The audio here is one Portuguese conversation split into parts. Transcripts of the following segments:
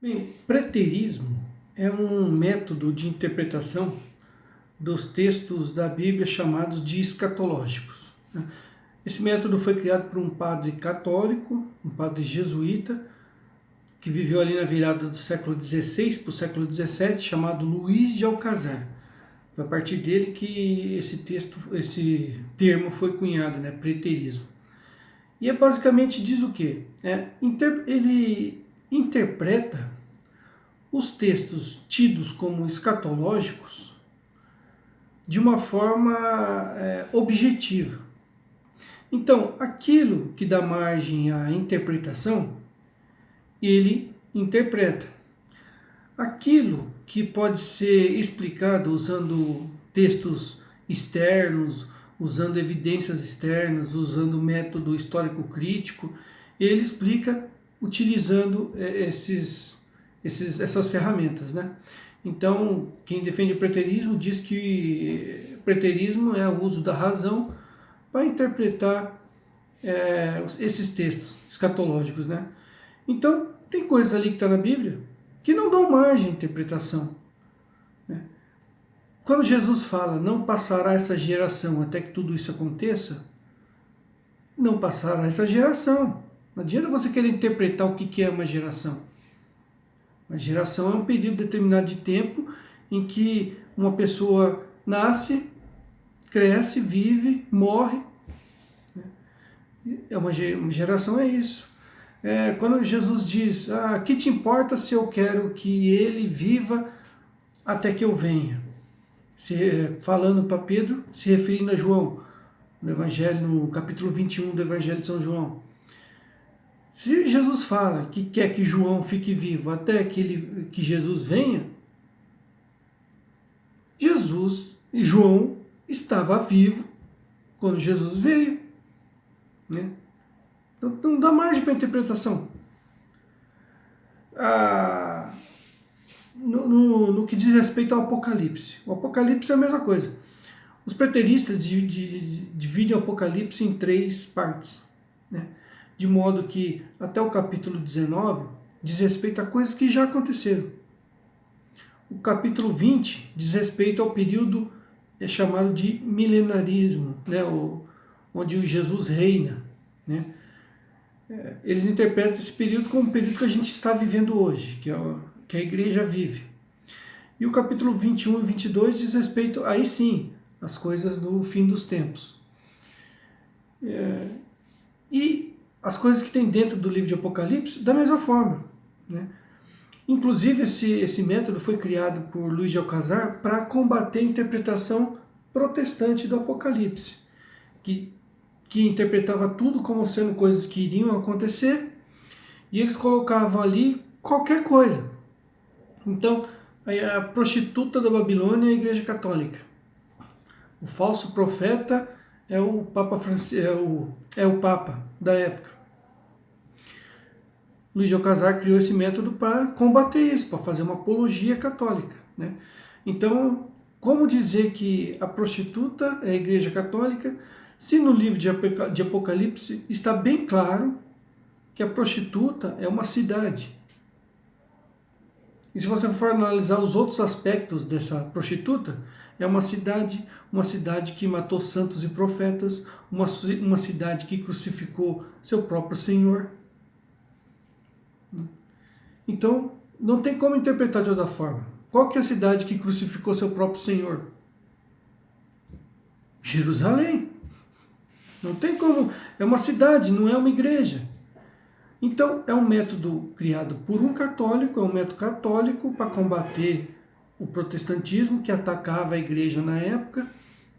Bem, preterismo é um método de interpretação dos textos da Bíblia chamados de escatológicos, né? Esse método foi criado por um padre católico, um padre jesuíta, que viveu ali na virada do século XVI para o século XVII, chamado Luís de Alcazar. Foi a partir dele que esse termo foi cunhado, né? Preterismo. E basicamente diz o quê? Ele interpreta os textos tidos como escatológicos de uma forma objetiva. Então, aquilo que dá margem à interpretação, ele interpreta. Aquilo que pode ser explicado usando textos externos, usando evidências externas, usando método histórico-crítico, ele explica utilizando essas ferramentas, né? Então, quem defende o preterismo diz que preterismo é o uso da razão para interpretar esses textos escatológicos, né? Então, tem coisas ali que está na Bíblia que não dão margem à interpretação, né? Quando Jesus fala, não passará essa geração até que tudo isso aconteça, não passará essa geração. Não adianta você querer interpretar o que é uma geração. Uma geração é um período determinado de tempo em que uma pessoa nasce, cresce, vive, morre. Uma geração é isso. Quando Jesus diz, que te importa se eu quero que ele viva até que eu venha? Falando para Pedro, se referindo a João, no Evangelho, no capítulo 21 do Evangelho de São João. Se Jesus fala que quer que João fique vivo até que Jesus venha, João estava vivo quando Jesus veio, né? Então não dá margem para interpretação. No que diz respeito ao Apocalipse. O Apocalipse é a mesma coisa. Os preteristas dividem o Apocalipse em 3 partes, né? De modo que até o capítulo 19 diz respeito a coisas que já aconteceram. O capítulo 20 diz respeito ao período chamado de milenarismo, né? Onde Jesus reina, né? Eles interpretam esse período como o período que a gente está vivendo hoje, que a igreja vive. E o capítulo 21 e 22 diz respeito, aí sim, às coisas do fim dos tempos. E as coisas que tem dentro do livro de Apocalipse, da mesma forma, né? Inclusive, esse método foi criado por Luís de Alcazar para combater a interpretação protestante do Apocalipse, que interpretava tudo como sendo coisas que iriam acontecer, e eles colocavam ali qualquer coisa. Então, a prostituta da Babilônia é a Igreja Católica. O falso profeta é o Papa o Papa da época. Luís de Alcazar criou esse método para combater isso, para fazer uma apologia católica, né? Então, como dizer que a prostituta é a Igreja Católica, se no livro de Apocalipse está bem claro que a prostituta é uma cidade? E se você for analisar os outros aspectos dessa prostituta, é uma cidade que matou santos e profetas, uma cidade que crucificou seu próprio Senhor. Então, não tem como interpretar de outra forma. Qual que é a cidade que crucificou seu próprio Senhor? Jerusalém. Não tem como. É uma cidade, não é uma igreja. Então, é um método criado por um católico, é um método católico para combater o protestantismo que atacava a igreja na época,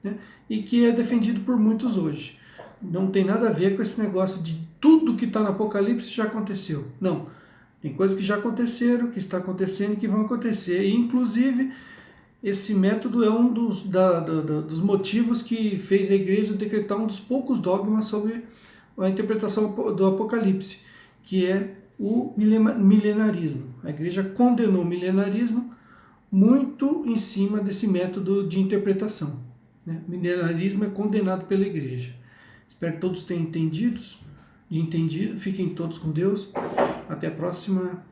né, e que é defendido por muitos hoje. Não tem nada a ver com esse negócio de tudo que está no Apocalipse já aconteceu. Não. Tem coisas que já aconteceram, que está acontecendo e que vão acontecer. E, inclusive, esse método é um dos motivos que fez a igreja decretar um dos poucos dogmas sobre a interpretação do Apocalipse, que é o milenarismo. A igreja condenou o milenarismo muito em cima desse método de interpretação, né? O milenarismo é condenado pela igreja. Espero que todos tenham entendido. Fiquem todos com Deus. Até a próxima.